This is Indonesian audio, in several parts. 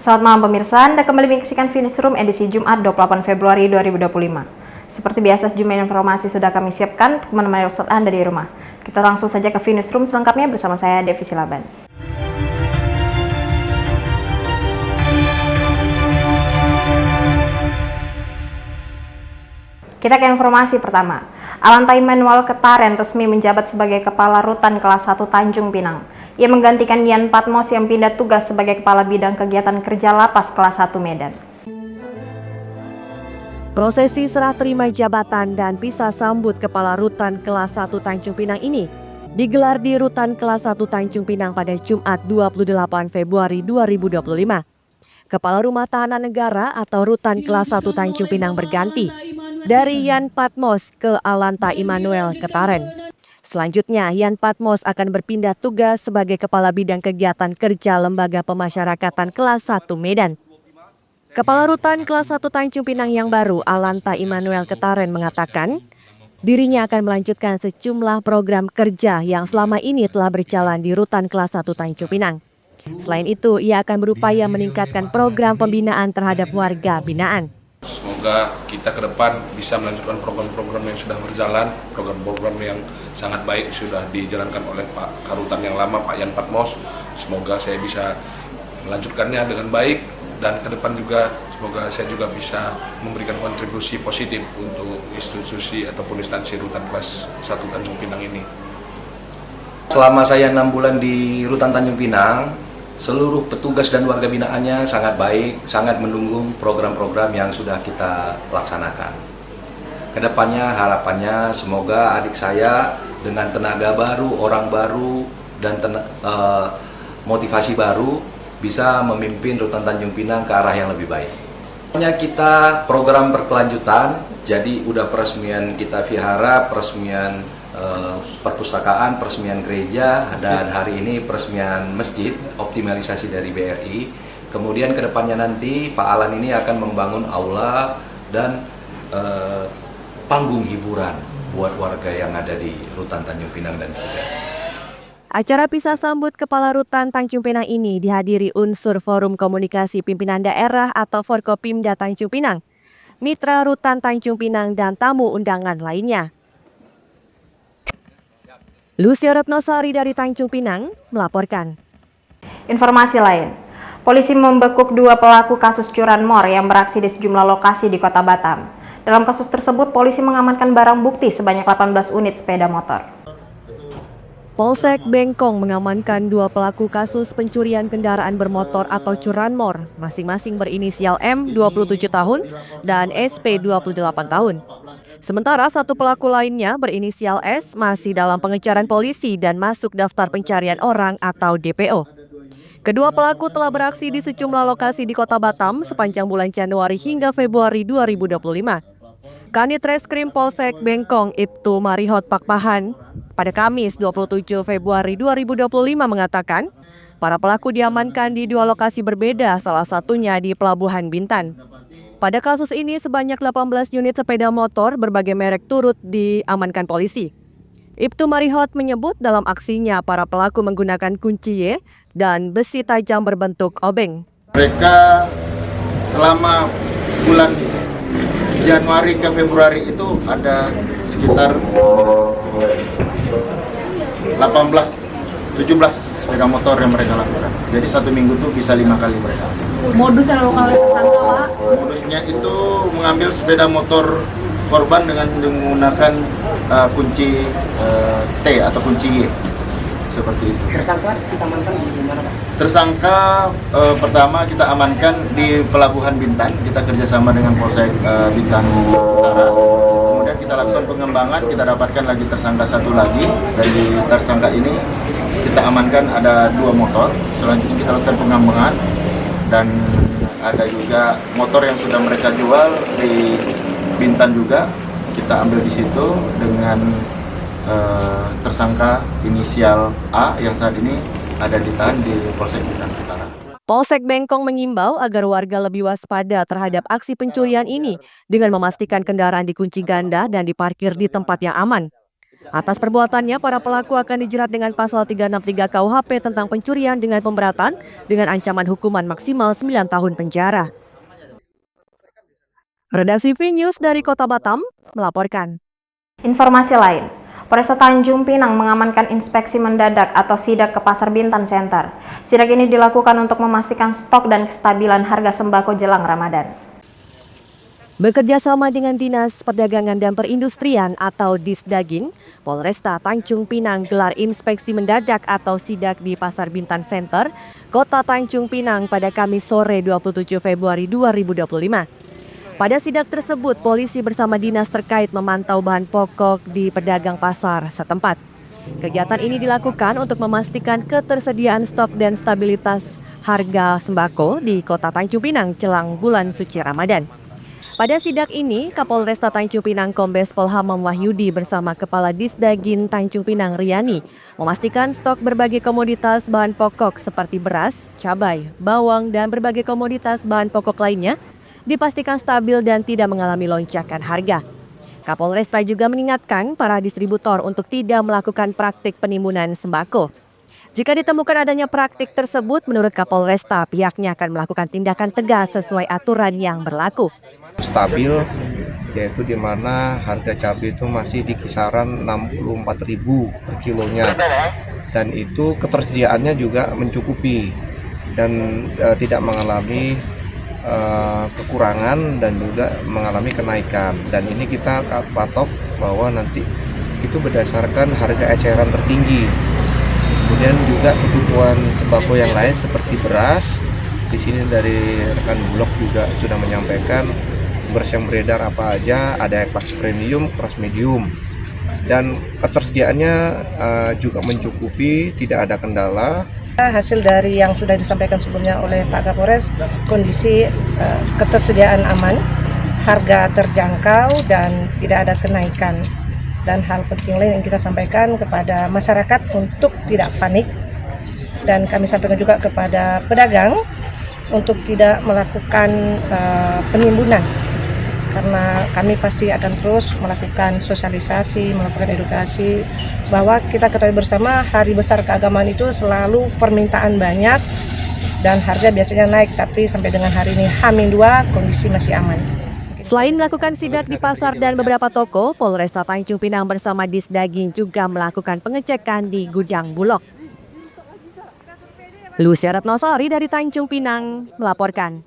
Selamat malam pemirsa, Anda kembali menyaksikan Newsroom edisi Jumat 28 Februari 2025. Seperti biasa, sejumlah informasi sudah kami siapkan untuk menemani waktu Anda di rumah. Kita langsung saja ke Newsroom selengkapnya bersama saya, Devi Silaban. Kita ke informasi pertama. Alanta Immanuel Ketaren resmi menjabat sebagai Kepala Rutan Kelas 1 Tanjung Pinang. Ia menggantikan Yan Patmos yang pindah tugas sebagai Kepala Bidang Kegiatan Kerja Lapas Kelas 1 Medan. Prosesi serah terima jabatan dan pisah sambut Kepala Rutan Kelas 1 Tanjung Pinang ini digelar di Rutan Kelas 1 Tanjung Pinang pada Jumat 28 Februari 2025. Kepala Rumah Tahanan Negara atau Rutan Kelas 1 Tanjung Pinang berganti dari Yan Patmos ke Alanta Immanuel Ketaren. Selanjutnya, Yan Patmos akan berpindah tugas sebagai Kepala Bidang Kegiatan Kerja Lembaga Pemasyarakatan Kelas 1 Medan. Kepala Rutan Kelas 1 Tanjung Pinang yang baru, Alanta Immanuel Ketaren, mengatakan dirinya akan melanjutkan sejumlah program kerja yang selama ini telah berjalan di Rutan Kelas 1 Tanjung Pinang. Selain itu, ia akan berupaya meningkatkan program pembinaan terhadap warga binaan. Semoga kita ke depan bisa melanjutkan program-program yang sudah berjalan, program-program yang sangat baik sudah dijalankan oleh Pak Karutan yang lama, Pak Yan Patmos. Semoga saya bisa melanjutkannya dengan baik dan ke depan juga semoga saya juga bisa memberikan kontribusi positif untuk institusi ataupun instansi Rutan Kelas 1 Tanjung Pinang ini. Selama saya 6 bulan di Rutan Tanjung Pinang, seluruh petugas dan warga binaannya sangat baik, sangat mendukung program-program yang sudah kita laksanakan. Kedepannya harapannya semoga adik saya dengan tenaga baru, orang baru, dan motivasi baru bisa memimpin Rutan Tanjung Pinang ke arah yang lebih baik. Kita program berkelanjutan, jadi udah peresmian kita vihara, peresmian perpustakaan, peresmian gereja, dan hari ini peresmian masjid, optimalisasi dari BRI. Kemudian kedepannya nanti Pak Alan ini akan membangun aula dan panggung hiburan buat warga yang ada di Rutan Tanjung Pinang dan petugas. Acara pisah sambut Kepala Rutan Tanjung Pinang ini dihadiri unsur Forum Komunikasi Pimpinan Daerah atau Forkopimda Tanjung Pinang, Mitra Rutan Tanjung Pinang, dan tamu undangan lainnya. Lucia Retnosari dari Tanjung Pinang melaporkan. Informasi lain, polisi membekuk 2 pelaku kasus curanmor yang beraksi di sejumlah lokasi di Kota Batam. Dalam kasus tersebut, polisi mengamankan barang bukti sebanyak 18 unit sepeda motor. Polsek Bengkong mengamankan 2 pelaku kasus pencurian kendaraan bermotor atau curanmor, masing-masing berinisial M 27 tahun dan SP 28 tahun. Sementara 1 pelaku lainnya berinisial S masih dalam pengejaran polisi dan masuk daftar pencarian orang atau DPO. Kedua pelaku telah beraksi di sejumlah lokasi di Kota Batam sepanjang bulan Januari hingga Februari 2025. Kanit Reskrim Polsek Bengkong Ibtu Marihot Pakpahan pada Kamis 27 Februari 2025 mengatakan para pelaku diamankan di 2 lokasi berbeda, salah satunya di Pelabuhan Bintan. Pada kasus ini sebanyak 18 unit sepeda motor berbagai merek turut diamankan polisi. Ibtu Marihot menyebut dalam aksinya para pelaku menggunakan kunci Y dan besi tajam berbentuk obeng. Mereka selama bulan Januari ke Februari itu ada sekitar 17 sepeda motor yang mereka lakukan. Jadi 1 minggu tuh bisa 5 kali mereka. Modus yang lokal tersangka, Pak? Modusnya itu mengambil sepeda motor korban dengan menggunakan kunci T atau kunci Y. Seperti itu. Tersangka kita amankan di mana, Pak? Tersangka pertama kita amankan di Pelabuhan Bintan. Kita kerjasama dengan Polsek Bintan Utara. Kemudian kita lakukan pengembangan, kita dapatkan lagi tersangka 1 lagi. Dari tersangka ini kita amankan ada 2 motor. Selanjutnya kita lakukan pengembangan dan ada juga motor yang sudah mereka jual di Bintan juga. Kita ambil di situ dengan tersangka inisial A yang saat ini ada ditahan di Polsek Bintan Utara. Polsek Bengkong mengimbau agar warga lebih waspada terhadap aksi pencurian ini dengan memastikan kendaraan dikunci ganda dan diparkir di tempat yang aman. Atas perbuatannya, para pelaku akan dijerat dengan pasal 363 KUHP tentang pencurian dengan pemberatan dengan ancaman hukuman maksimal 9 tahun penjara. Redaksi V-News dari Kota Batam melaporkan. Informasi lain, Polresta Tanjung Pinang mengamankan inspeksi mendadak atau sidak ke Pasar Bintan Center. Sidak ini dilakukan untuk memastikan stok dan kestabilan harga sembako jelang Ramadan. Bekerja sama dengan Dinas Perdagangan dan Perindustrian atau Disdagin, Polresta Tanjung Pinang gelar inspeksi mendadak atau sidak di Pasar Bintan Center, Kota Tanjung Pinang pada Kamis sore 27 Februari 2025. Pada sidak tersebut, polisi bersama dinas terkait memantau bahan pokok di pedagang pasar setempat. Kegiatan ini dilakukan untuk memastikan ketersediaan stok dan stabilitas harga sembako di Kota Tanjung Pinang jelang bulan suci Ramadan. Pada sidak ini, Kapolresta Tanjung Pinang Kombes Pol Hamam Wahyudi bersama Kepala Disdagin Tanjung Pinang Riani memastikan stok berbagai komoditas bahan pokok seperti beras, cabai, bawang, dan berbagai komoditas bahan pokok lainnya dipastikan stabil dan tidak mengalami lonjakan harga. Kapolresta juga mengingatkan para distributor untuk tidak melakukan praktik penimbunan sembako. Jika ditemukan adanya praktik tersebut, menurut Kapolresta, pihaknya akan melakukan tindakan tegas sesuai aturan yang berlaku. Stabil, yaitu di mana harga cabai itu masih di kisaran 64.000 per kilonya, dan itu ketersediaannya juga mencukupi dan tidak mengalami kekurangan dan juga mengalami kenaikan. Dan ini kita patok bahwa nanti itu berdasarkan harga eceran tertinggi. Kemudian juga kebutuhan sembako yang lain seperti beras. Di sini dari rekan Bulog juga sudah menyampaikan beras yang beredar apa aja, ada kelas premium, kelas medium. Dan ketersediaannya juga mencukupi, tidak ada kendala. Hasil dari yang sudah disampaikan sebelumnya oleh Pak Kapolres, kondisi ketersediaan aman, harga terjangkau dan tidak ada kenaikan. Dan hal penting lain yang kita sampaikan kepada masyarakat untuk tidak panik, dan kami sampaikan juga kepada pedagang untuk tidak melakukan penimbunan, karena kami pasti akan terus melakukan sosialisasi, melakukan edukasi bahwa kita ketahui bersama hari besar keagamaan itu selalu permintaan banyak dan harga biasanya naik, tapi sampai dengan hari ini H-2 kondisi masih aman. Selain melakukan sidak di pasar dan beberapa toko, Polresta Tanjung Pinang bersama Disdagin juga melakukan pengecekan di gudang Bulog. Lucia Ratnosari dari Tanjung Pinang melaporkan.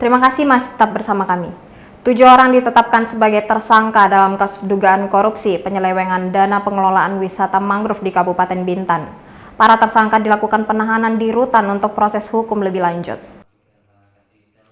Terima kasih masih tetap bersama kami. 7 orang ditetapkan sebagai tersangka dalam kasus dugaan korupsi penyelewengan dana pengelolaan wisata mangrove di Kabupaten Bintan. Para tersangka dilakukan penahanan di rutan untuk proses hukum lebih lanjut.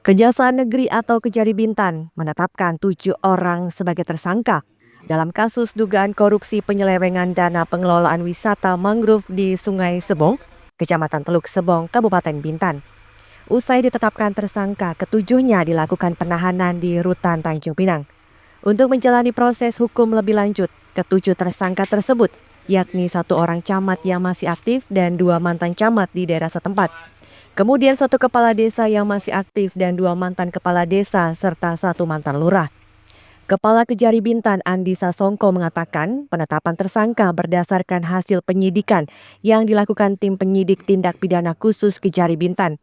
Kejaksaan Negeri atau Kejari Bintan menetapkan 7 orang sebagai tersangka dalam kasus dugaan korupsi penyelewengan dana pengelolaan wisata mangrove di Sungai Sebong, Kecamatan Teluk Sebong, Kabupaten Bintan. Usai ditetapkan tersangka, ketujuhnya dilakukan penahanan di Rutan Tanjung Pinang. Untuk menjalani proses hukum lebih lanjut, ketujuh tersangka tersebut, yakni 1 orang camat yang masih aktif dan 2 mantan camat di daerah setempat. Kemudian 1 kepala desa yang masih aktif dan 2 mantan kepala desa serta 1 mantan lurah. Kepala Kejari Bintan Andi Sasongko mengatakan penetapan tersangka berdasarkan hasil penyidikan yang dilakukan tim penyidik tindak pidana khusus Kejari Bintan.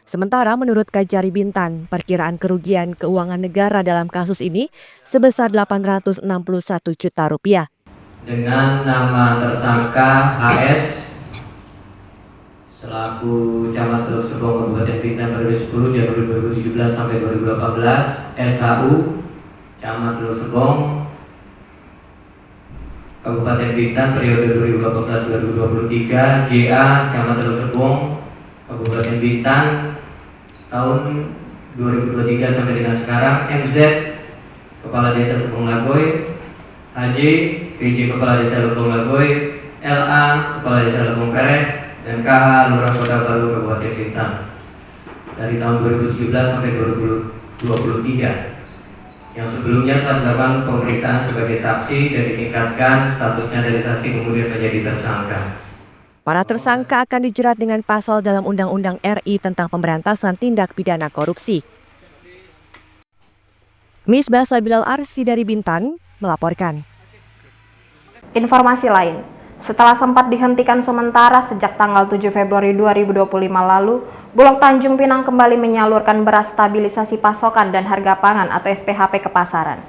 Sementara menurut Kejari Bintan, perkiraan kerugian keuangan negara dalam kasus ini sebesar Rp861 juta. Dengan nama tersangka HS selaku Camat Teluk Sebong Kabupaten Bintan periode 10 Januari 2017 sampai 2018, SHU Camat Teluk Sebong Kabupaten Bintan periode 2018-2023, JA Camat Teluk Sebong Kabupaten Bintan tahun 2023 sampai dengan sekarang, MZ Kepala Desa Sebong Lagoy, HJ PJ Kepala Desa Lebong Lagoy, LA Kepala Desa Lebong Perek, dan KH Lurah Kota Baru Kabupaten Bintan dari tahun 2017 sampai 2023. Yang sebelumnya telah dilakukan pemeriksaan sebagai saksi dan ditingkatkan statusnya dari saksi kemudian menjadi tersangka. Para tersangka akan dijerat dengan pasal dalam Undang-Undang RI tentang Pemberantasan Tindak Pidana Korupsi. Misbah Sabilal Arsi dari Bintan melaporkan. Informasi lain, setelah sempat dihentikan sementara sejak tanggal 7 Februari 2025 lalu, Bulog Tanjung Pinang kembali menyalurkan beras stabilisasi pasokan dan harga pangan atau SPHP ke pasaran.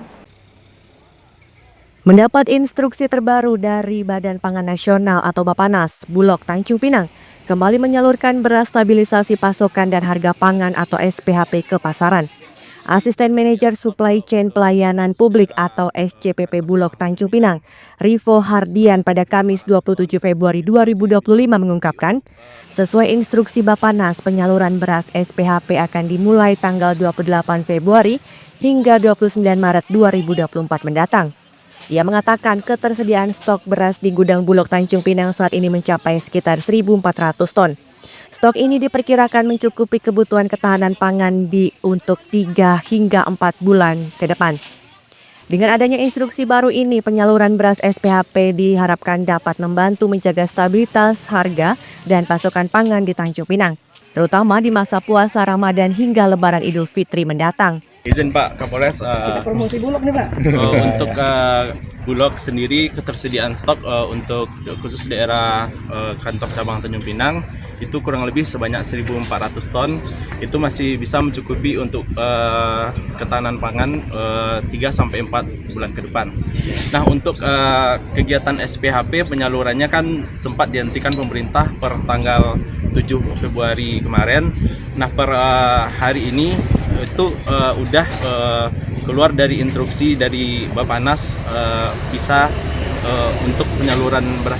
Mendapat instruksi terbaru dari Badan Pangan Nasional atau Bappenas, Bulog Tanjung Pinang kembali menyalurkan beras stabilisasi pasokan dan harga pangan atau SPHP ke pasaran. Asisten Manajer Supply Chain Pelayanan Publik atau SCPP Bulog Tanjung Pinang, Rivo Hardian pada Kamis 27 Februari 2025 mengungkapkan, sesuai instruksi Bappenas, penyaluran beras SPHP akan dimulai tanggal 28 Februari hingga 29 Maret 2024 mendatang. Ia mengatakan ketersediaan stok beras di gudang Bulog Tanjung Pinang saat ini mencapai sekitar 1.400 ton. Stok ini diperkirakan mencukupi kebutuhan ketahanan pangan untuk 3 hingga 4 bulan ke depan. Dengan adanya instruksi baru ini, penyaluran beras SPHP diharapkan dapat membantu menjaga stabilitas harga dan pasokan pangan di Tanjung Pinang, terutama di masa puasa Ramadan hingga Lebaran Idul Fitri mendatang. Izin Pak Kapolres, Promosi Bulog nih Pak. untuk Bulog sendiri ketersediaan stok untuk khusus daerah kantor cabang Tanjung Pinang itu kurang lebih sebanyak 1.400 ton. Itu masih bisa mencukupi untuk ketahanan pangan 3-4 bulan ke depan. Nah, untuk kegiatan SPHP penyalurannya kan sempat dihentikan pemerintah per tanggal 7 Februari kemarin. Nah, per hari ini itu udah keluar dari instruksi dari Bappenas bisa untuk penyaluran beras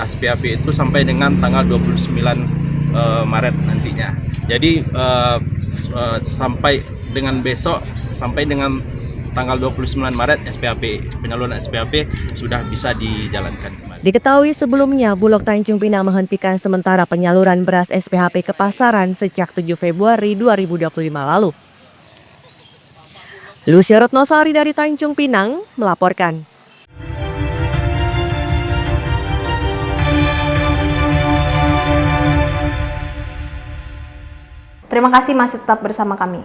SPHP itu sampai dengan tanggal 29 Maret nantinya. Jadi sampai dengan besok, sampai dengan tanggal 29 Maret penyaluran SPHP sudah bisa dijalankan. Diketahui sebelumnya Bulog Tanjung Pinang menghentikan sementara penyaluran beras SPHP ke pasaran sejak 7 Februari 2025 lalu. Lucia Retnosari dari Tanjung Pinang melaporkan. Terima kasih masih tetap bersama kami.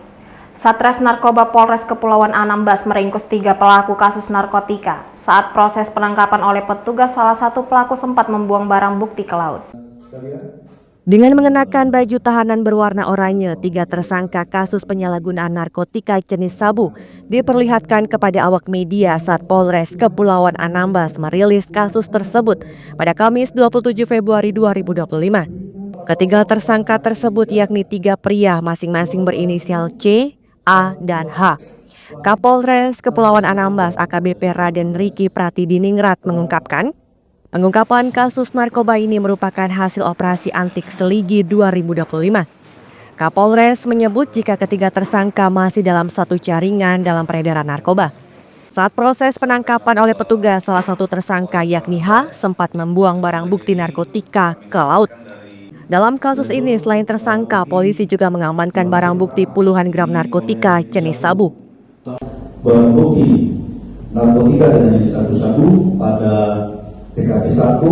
Satres Narkoba Polres Kepulauan Anambas meringkus 3 pelaku kasus narkotika. Saat proses penangkapan oleh petugas, salah satu pelaku sempat membuang barang bukti ke laut. Dengan mengenakan baju tahanan berwarna oranye, 3 tersangka kasus penyalahgunaan narkotika jenis sabu diperlihatkan kepada awak media saat Polres Kepulauan Anambas merilis kasus tersebut pada Kamis 27 Februari 2025. Ketiga tersangka tersebut yakni 3 pria masing-masing berinisial C, A, dan H. Kapolres Kepulauan Anambas AKBP Raden Riki Pratidiningrat mengungkapkan, pengungkapan kasus narkoba ini merupakan hasil operasi antik seligi 2025. Kapolres menyebut jika ketiga tersangka masih dalam satu jaringan dalam peredaran narkoba. Saat proses penangkapan oleh petugas, salah satu tersangka yakni H sempat membuang barang bukti narkotika ke laut. Dalam kasus ini, selain tersangka, polisi juga mengamankan barang bukti puluhan gram narkotika jenis sabu. Barang bukti narkotika dengan jenis sabu-sabu pada TKP 1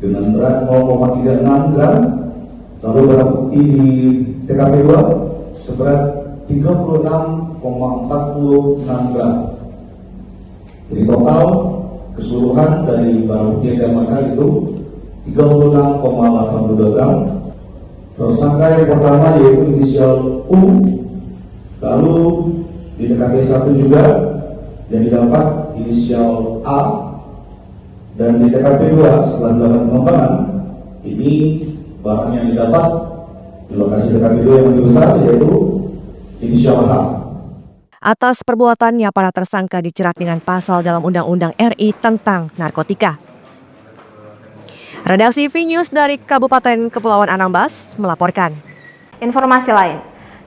dengan berat 0,36 gram, lalu barang bukti di TKP 2 seberat 36,46 gram. Jadi total keseluruhan dari barang bukti yang diamankan itu 36,82 gram. Tersangka yang pertama yaitu inisial U, lalu di TKP 1 juga yang didapat inisial A. Dan di TKP 2 setelah dilakukan pengembangan, ini barang yang didapat di lokasi TKP 2 yang lebih besar yaitu inisial H. Atas perbuatannya, para tersangka dijerat dengan pasal dalam Undang-Undang RI tentang narkotika. Redaksi V-News dari Kabupaten Kepulauan Anambas melaporkan. Informasi lain,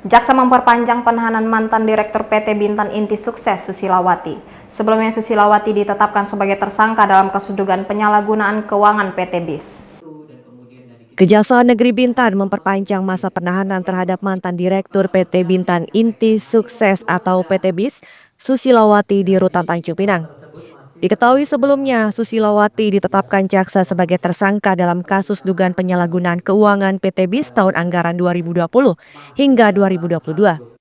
Jaksa memperpanjang penahanan mantan Direktur PT Bintan Inti Sukses Susilawati. Sebelumnya Susilawati ditetapkan sebagai tersangka dalam kasus dugaan penyalahgunaan keuangan PT BIS. Kejaksaan Negeri Bintan memperpanjang masa penahanan terhadap mantan Direktur PT Bintan Inti Sukses atau PT BIS Susilawati di Rutan Tanjung Pinang. Diketahui sebelumnya, Susilawati ditetapkan jaksa sebagai tersangka dalam kasus dugaan penyalahgunaan keuangan PT BIS tahun anggaran 2020 hingga 2022.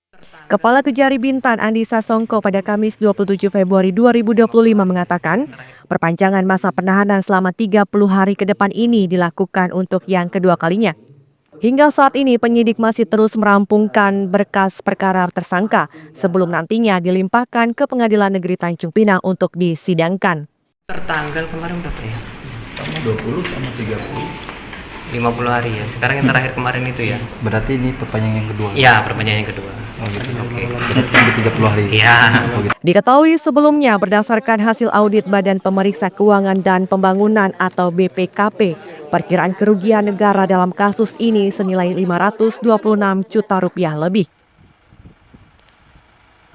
Kepala Kejari Bintan Andi Sasongko pada Kamis 27 Februari 2025 mengatakan, perpanjangan masa penahanan selama 30 hari ke depan ini dilakukan untuk yang kedua kalinya. Hingga saat ini penyidik masih terus merampungkan berkas perkara tersangka sebelum nantinya dilimpahkan ke Pengadilan Negeri Tanjung Pinang untuk disidangkan. Tertanggal kemarin berapa ya? 20 sama 30. 50 hari ya. Sekarang yang terakhir kemarin itu ya. Berarti ini perpanjangan yang kedua. Iya, perpanjangan yang kedua. Oh gitu. Oke. Berarti sampai 30 hari. Iya. Diketahui sebelumnya berdasarkan hasil audit Badan Pemeriksa Keuangan dan Pembangunan atau BPKP, perkiraan kerugian negara dalam kasus ini senilai 526 juta rupiah lebih.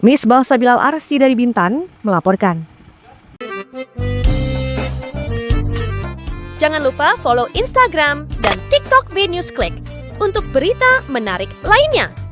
Misbah Sabilal Arsi dari Bintan melaporkan. Jangan lupa follow Instagram dan TikTok VNewsClick untuk berita menarik lainnya.